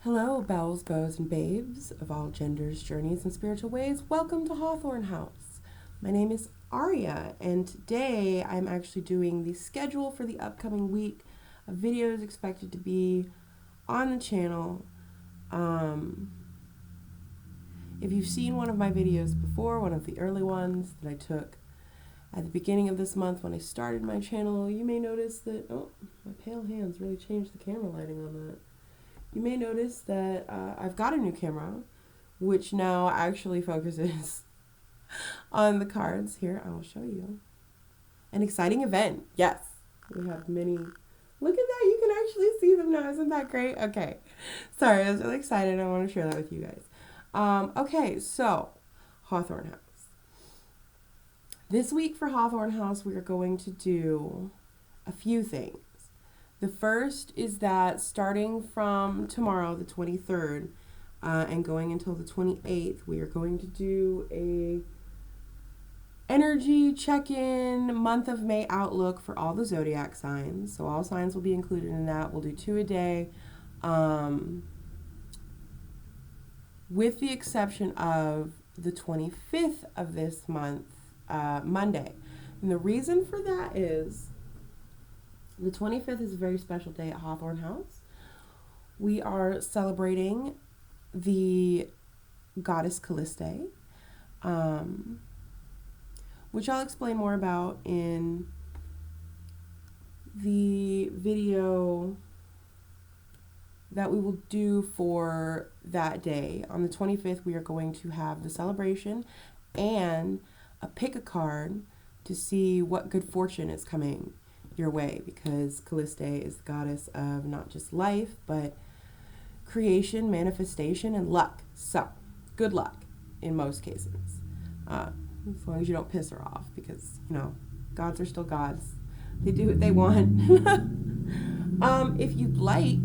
Hello, belles, beaux, and babes of all genders, journeys, and spiritual ways. Welcome to Hawthorne House. My name is Aria, and today I'm actually doing the schedule for the upcoming week of videos expected to be on the channel. If you've seen one of my videos before, one of the early ones that I took at the beginning of this month when I started my channel, you may notice that, oh, my pale hands really changed the camera lighting on that. You may notice that I've got a new camera, which now actually focuses on the cards. Here, I will show you. An exciting event. Yes, we have many. Look at that. You can actually see them now. Isn't that great? Okay. Sorry, I was really excited. I want to share that with you guys. Okay, so Hawthorne House. This week for Hawthorne House, we are going to do a few things. The first is that starting from tomorrow, the 23rd, and going until the 28th, we are going to do a energy check-in month of May outlook for all the zodiac signs. So all signs will be included in that. We'll do 2 a day, with the exception of the 25th of this month, Monday. And the reason for that is the 25th is a very special day at Hawthorne House. We are celebrating the goddess Calliste, which I'll explain more about in the video that we will do for that day. On the 25th, we are going to have the celebration and a pick a card to see what good fortune is coming your way, because Calliste is the goddess of not just life, but creation, manifestation, and luck. So, good luck in most cases. As long as you don't piss her off, because, gods are still gods. They do what they want. If you'd like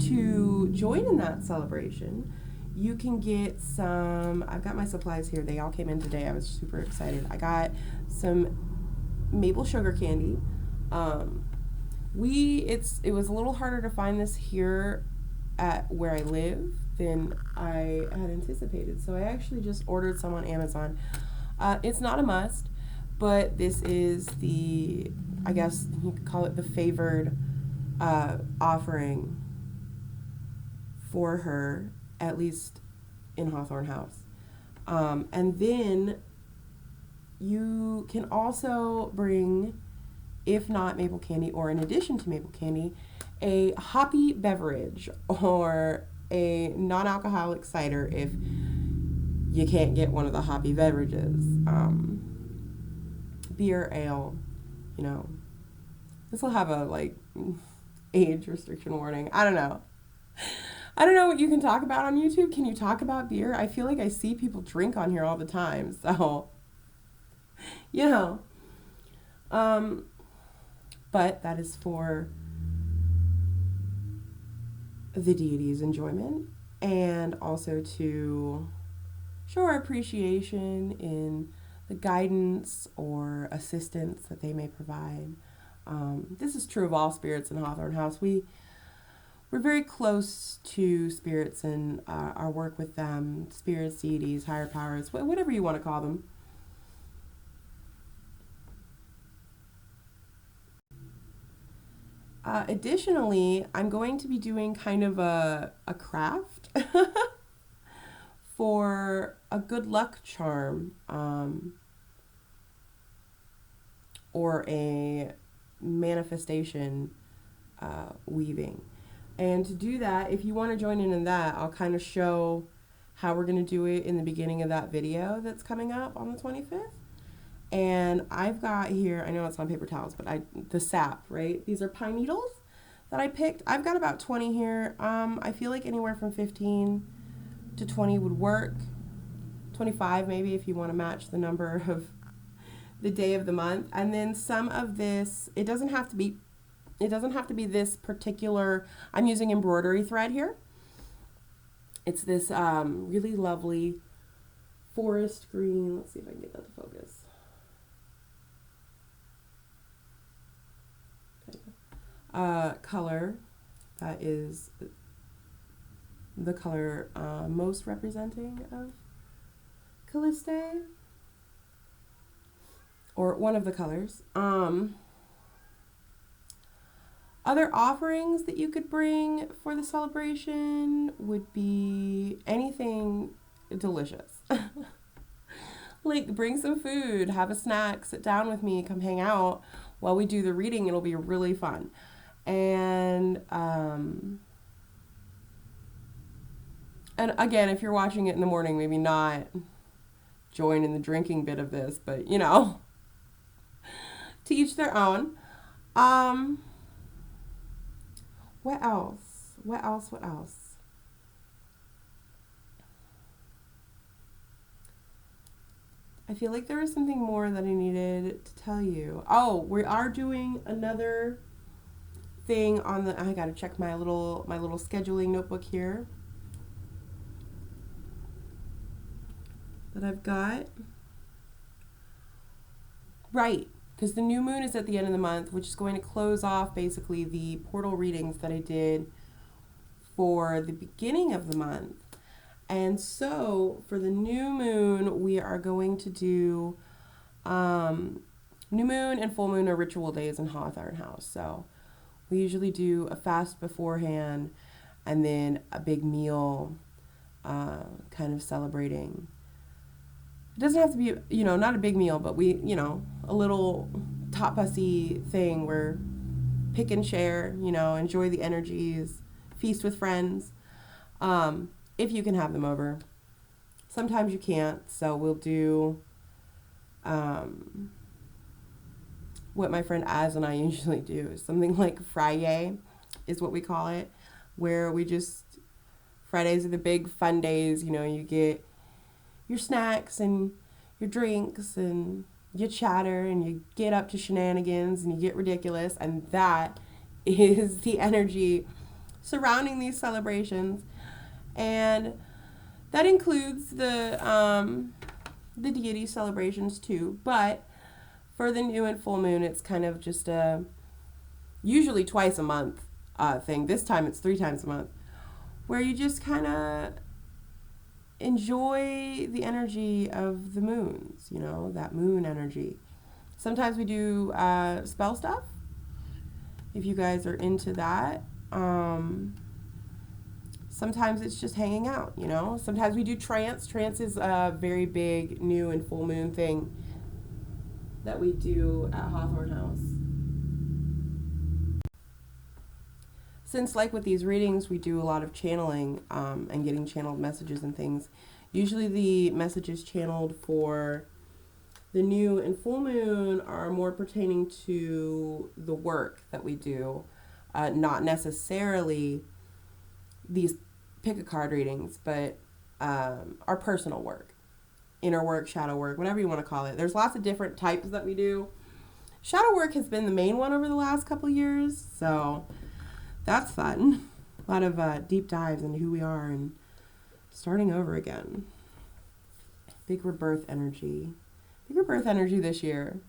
to join in that celebration, you can get some, I've got my supplies here. They all came in today. I was super excited. I got some maple sugar candy. It was a little harder to find this here at where I live than I had anticipated. So I actually just ordered some on Amazon. It's not a must, but this is I guess you could call it the favored offering for her, at least in Hawthorne House. And then you can also bring, if not maple candy, or in addition to maple candy, a hoppy beverage or a non-alcoholic cider if you can't get one of the hoppy beverages. Beer, ale, this will have a age restriction warning. I don't know what you can talk about on YouTube. Can you talk about beer? I feel like I see people drink on here all the time, so but that is for the deity's enjoyment, and also to show our appreciation in the guidance or assistance that they may provide. This is true of all spirits in Hawthorne House. We're very close to spirits and our work with them, spirits, deities, higher powers, whatever you want to call them. Additionally, I'm going to be doing kind of a craft for a good luck charm, or a manifestation weaving. And to do that, if you want to join in that, I'll kind of show how we're going to do it in the beginning of that video that's coming up on the 25th. And I've got here, I know it's on paper towels, but the sap, right? These are pine needles that I picked. I've got about 20 here. I feel like anywhere from 15 to 20 would work. 25 maybe if you want to match the number of the day of the month. And then some of this, it doesn't have to be this particular, I'm using embroidery thread here. It's this really lovely forest green. Let's see if I can get that to focus. Color that is the color most representing of Calliste, or one of the colors. Other offerings that you could bring for the celebration would be anything delicious. Like, bring some food, have a snack, sit down with me, come hang out while we do the reading. It'll be really fun. And again, if you're watching it in the morning, maybe not join in the drinking bit of this, but you know, to each their own. What else? What else? What else? I feel like there was something more that I needed to tell you. Oh, we are doing another thing on the, I gotta check my little scheduling notebook here that I've got. Right, because the new moon is at the end of the month, which is going to close off basically the portal readings that I did for the beginning of the month. And so for the new moon, we are going to do new moon and full moon are ritual days in Hawthorne House. So we usually do a fast beforehand and then a big meal kind of celebrating. It doesn't have to be, you know, not a big meal, but we, you know, a little tapas-y thing where pick and share, you know, enjoy the energies, feast with friends. If you can have them over. Sometimes you can't, so we'll do what my friend Az and I usually do. Something like Friday is what we call it, where we just, Fridays are the big fun days, you know, you get your snacks and your drinks and you chatter and you get up to shenanigans and you get ridiculous, and that is the energy surrounding these celebrations. And that includes the deity celebrations too. But for the new and full moon, it's kind of just a usually twice a month thing. This time it's 3 times a month, where you just kind of enjoy the energy of the moons, you know, that moon energy. Sometimes we do spell stuff, if you guys are into that. Sometimes it's just hanging out, you know. Sometimes we do trance. Trance is a very big new and full moon thing that we do at Hawthorne House. Since, like with these readings, we do a lot of channeling and getting channeled messages and things. Usually the messages channeled for the new and full moon are more pertaining to the work that we do, not necessarily these pick a card readings, but our personal work, inner work, shadow work, whatever you want to call it. There's lots of different types that we do. Shadow work has been the main one over the last couple years, so that's fun. A lot of deep dives into who we are and starting over again. Big rebirth energy. Big rebirth energy this year.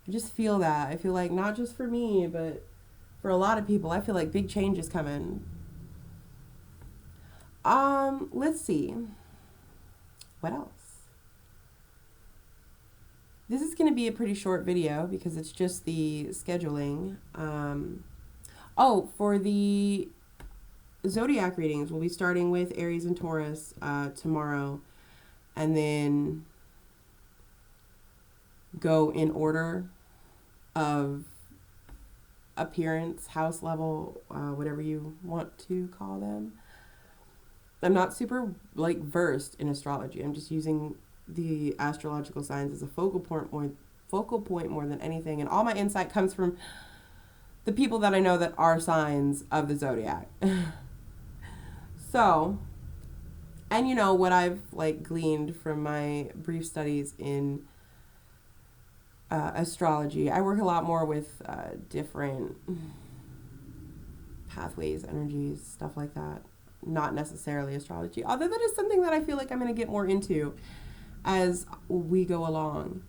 I just feel that. I feel like not just for me, but for a lot of people, I feel like big change is coming. Let's see. What else? This is going to be a pretty short video because it's just the scheduling. For the Zodiac readings, we'll be starting with Aries and Taurus tomorrow, and then go in order of appearance, house level, whatever you want to call them. I'm not super versed in astrology. I'm just using the astrological signs as a focal point more than anything, and all my insight comes from the people that I know that are signs of the zodiac. So, and you know what I've gleaned from my brief studies in astrology. I work a lot more with different pathways, energies, stuff like that. Not necessarily astrology, although that is something that I feel like I'm going to get more into as we go along.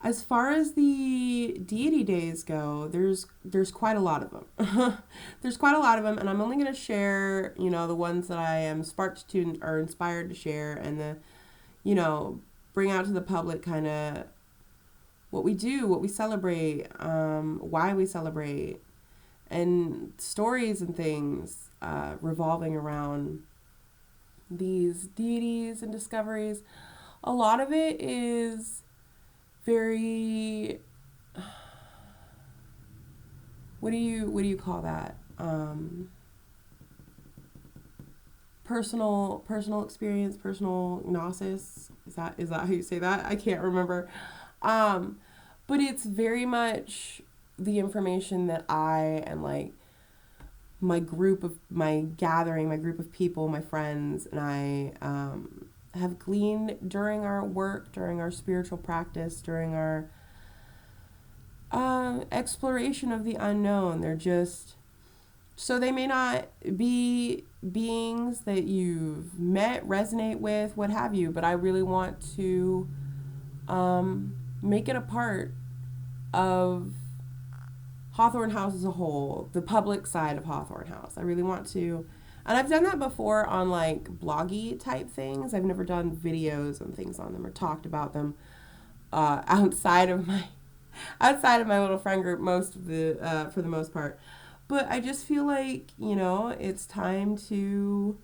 As far as the Deity Days go, there's quite a lot of them. There's quite a lot of them, and I'm only going to share, the ones that I am sparked to or inspired to share, and bring out to the public kind of what we do, what we celebrate, why we celebrate, and stories and things revolving around these deities and discoveries. A lot of it is very, what do you call that? Personal experience, personal gnosis. Is that how you say that? I can't remember. But it's very much the information that I and like my group of people, my friends, and I have gleaned during our work, during our spiritual practice, during our exploration of the unknown. They're just, so they may not be beings that you've met, resonate with, what have you, but I really want to make it a part of Hawthorne House as a whole, the public side of Hawthorne House. I really want to, and I've done that before on like bloggy type things. I've never done videos and things on them or talked about them outside of my little friend group for the most part. But I just feel like, it's time to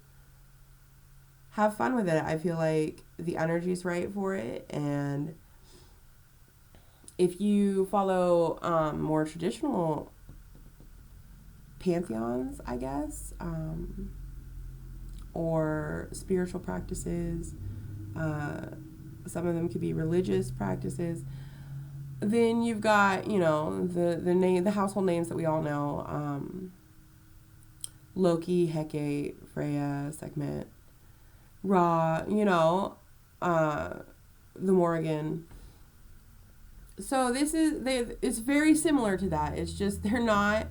have fun with it. I feel like the energy's right for it, and if you follow more traditional pantheons, I guess, or spiritual practices, some of them could be religious practices, then you've got, the household names that we all know, Loki, Hecate, Freya, Sekhmet, Ra, the Morrigan. So it's very similar to that. It's just they're not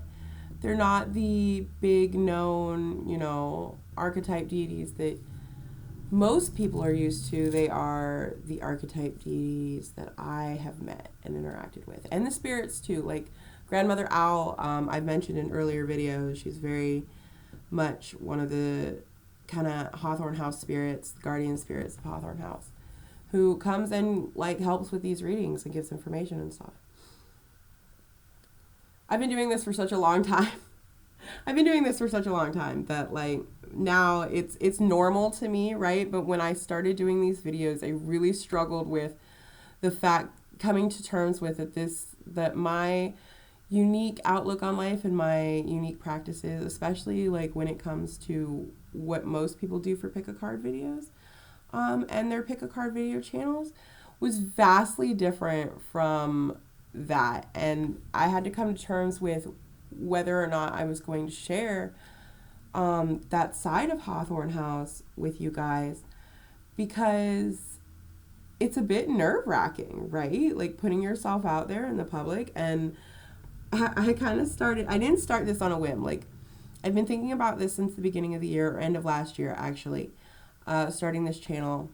the big known, archetype deities that most people are used to. They are the archetype deities that I have met and interacted with. And the spirits too, like Grandmother Owl, I've mentioned in earlier videos. She's very much one of the kind of Hawthorne House spirits, guardian spirits of Hawthorne House, who comes and like helps with these readings and gives information and stuff. I've been doing this for such a long time. That like now it's normal to me, right? But when I started doing these videos, I really struggled with the fact, coming to terms with that my unique outlook on life and my unique practices, especially like when it comes to what most people do for pick a card videos, and their pick a card video channels, was vastly different from that. And I had to come to terms with whether or not I was going to share that side of Hawthorne House with you guys, because it's a bit nerve-wracking, right? Like putting yourself out there in the public. And I kind of I didn't start this on a whim. Like I've been thinking about this since the beginning of the year, or end of last year actually, starting this channel.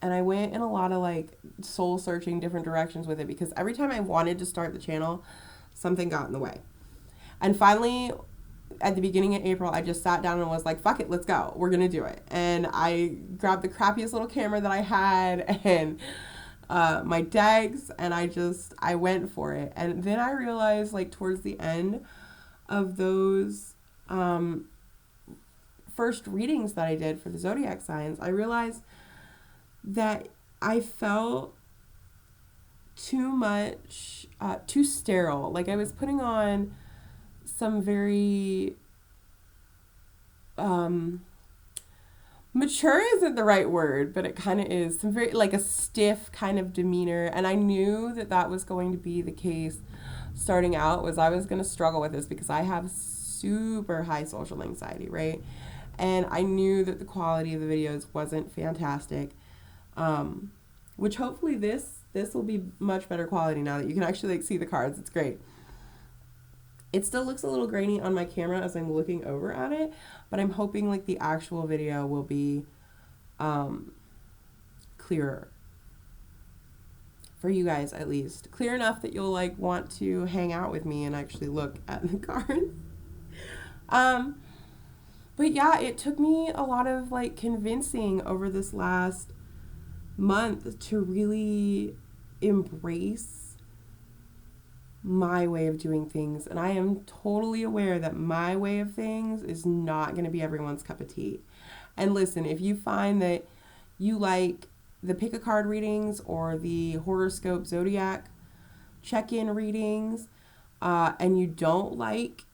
And I went in a lot of like soul searching different directions with it, because every time I wanted to start the channel, something got in the way. And finally, at the beginning of April, I just sat down and was like, fuck it, let's go. We're going to do it. And I grabbed the crappiest little camera that I had and my decks, and I went for it. And then I realized, like, towards the end of those first readings that I did for the zodiac signs, I realized that I felt too much, too sterile. Like I was putting on some very, mature isn't the right word, but it kind of is, some very, like a stiff kind of demeanor. And I knew that was going to be the case starting out, was I was going to struggle with this because I have super high social anxiety, right? And I knew that the quality of the videos wasn't fantastic. Which hopefully this will be much better quality now that you can actually like see the cards. It's great. It still looks a little grainy on my camera as I'm looking over at it, but I'm hoping like the actual video will be clearer. for you guys at least. Clear enough that you'll like want to hang out with me and actually look at the cards. But yeah, it took me a lot of like convincing over this last month to really embrace my way of doing things. And I am totally aware that my way of things is not going to be everyone's cup of tea. And listen, if you find that you like the pick a card readings or the horoscope zodiac check-in readings, and you don't like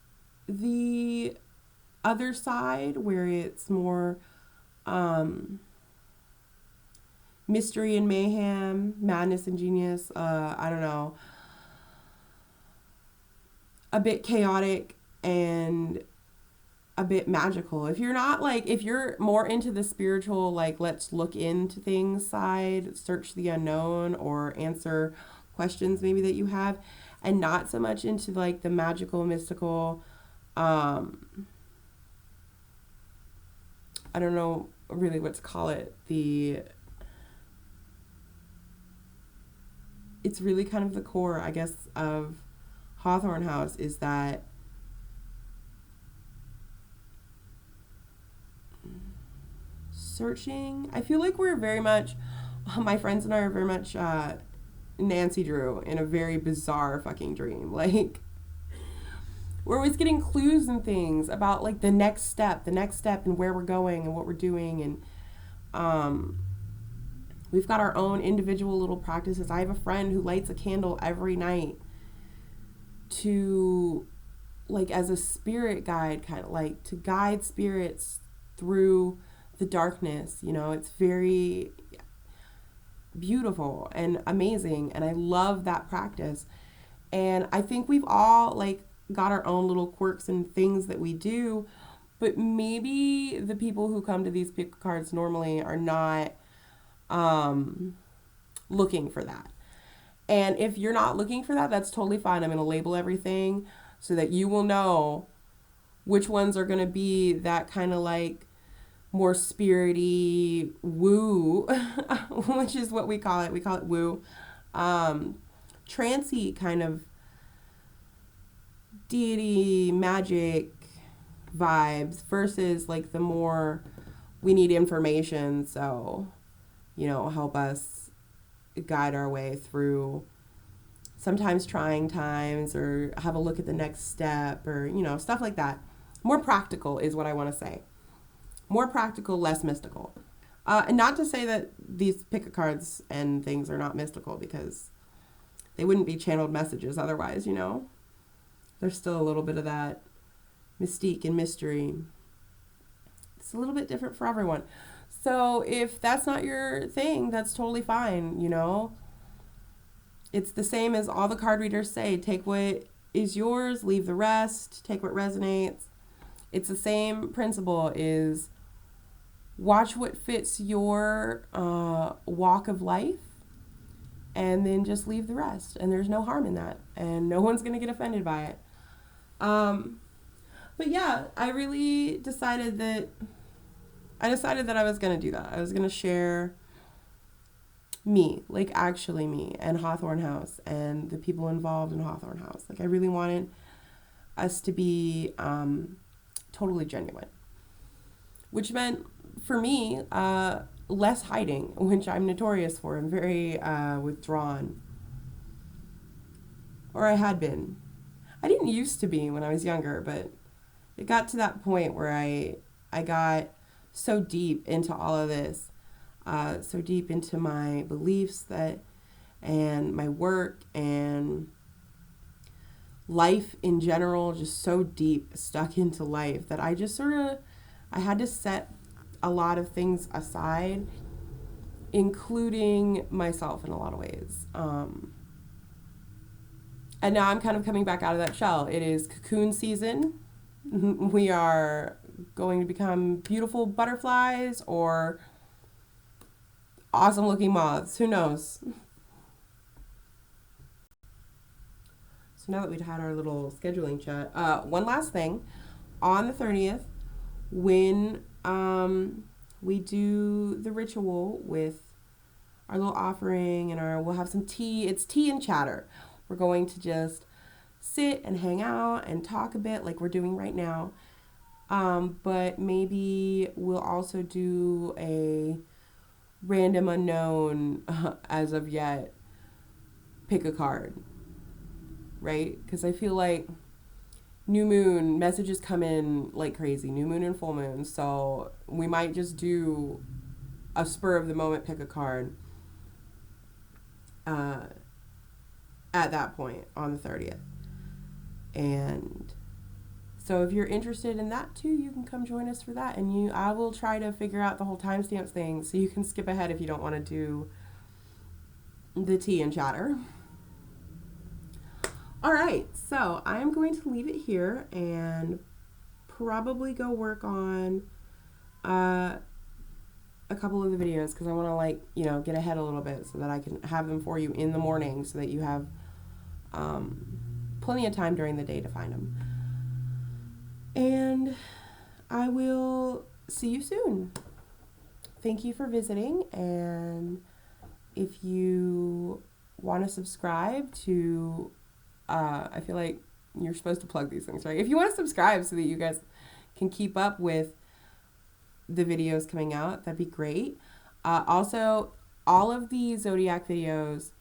the other side where it's more mystery and mayhem, madness and genius, I don't know, a bit chaotic and a bit magical. If you're not like, if you're more into the spiritual, like let's look into things side, search the unknown or answer questions maybe that you have, and not so much into like the magical, mystical, I don't know really what to call it. It's really kind of the core, I guess, of Hawthorne House is that searching. I feel like we're very much, my friends and I are very much Nancy Drew in a very bizarre fucking dream. Like, we're always getting clues and things about like the next step and where we're going and what we're doing. And we've got our own individual little practices. I have a friend who lights a candle every night to like as a spirit guide, kind of like to guide spirits through the darkness. You know, it's very beautiful and amazing. And I love that practice. And I think we've all like got our own little quirks and things that we do, but maybe the people who come to these pick cards normally are not looking for that. And if you're not looking for that, that's totally fine. I'm going to label everything so that you will know which ones are going to be that kind of like more spirity woo, which is what we call it. We call it woo. Trancy kind of deity magic vibes versus like the more we need information, so you know, help us guide our way through sometimes trying times or have a look at the next step or you know, stuff like that. More practical is what I want to say. More practical, less mystical. And not to say that these pick-a cards and things are not mystical, because they wouldn't be channeled messages otherwise, you know. There's still a little bit of that mystique and mystery. It's a little bit different for everyone. So if that's not your thing, that's totally fine, you know. It's the same as all the card readers say. Take what is yours, leave the rest, take what resonates. It's the same principle, is watch what fits your walk of life and then just leave the rest. And there's no harm in that. And no one's going to get offended by it. But yeah, I really decided that I was going to do that. I was going to share me, like actually me, and Hawthorne House and the people involved in Hawthorne House. Like I really wanted us to be totally genuine, which meant for me less hiding, which I'm notorious for. I'm very withdrawn, or I had been. I didn't used to be when I was younger, but it got to that point where I got so deep into all of this, so deep into my beliefs and my work and life in general, just so deep stuck into life that I just I had to set a lot of things aside, including myself in a lot of ways. And now I'm kind of coming back out of that shell. It is cocoon season. We are going to become beautiful butterflies or awesome looking moths. Who knows? So now that we've had our little scheduling chat, one last thing. On the 30th, when we do the ritual with our little offering and we'll have some tea. It's tea and chatter. We're going to just sit and hang out and talk a bit like we're doing right now. But maybe we'll also do a random unknown, as of yet, pick a card, right? Because I feel like new moon messages come in like crazy, new moon and full moon. So we might just do a spur of the moment pick a card at that point on the 30th. And so if you're interested in that too, you can come join us for that. And I will try to figure out the whole timestamps thing so you can skip ahead if you don't want to do the tea and chatter. All right, so I'm going to leave it here and probably go work on a couple of the videos because I want to get ahead a little bit so that I can have them for you in the morning so that you have plenty of time during the day to find them. And I will see you soon. Thank you for visiting, and if you want to subscribe to I feel like you're supposed to plug these things, right? If you want to subscribe so that you guys can keep up with the videos coming out, that'd be great. Also, all of the Zodiac videos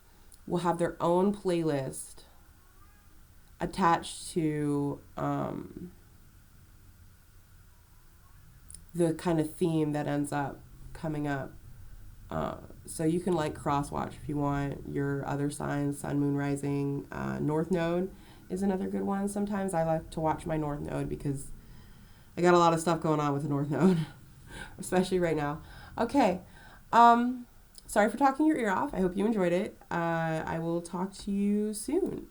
will have their own playlist attached to the kind of theme that ends up coming up. So you can cross-watch if you want your other signs, sun, moon, rising. North Node is another good one. Sometimes I like to watch my North Node because I got a lot of stuff going on with the North Node, especially right now. Okay. Sorry for talking your ear off. I hope you enjoyed it. I will talk to you soon.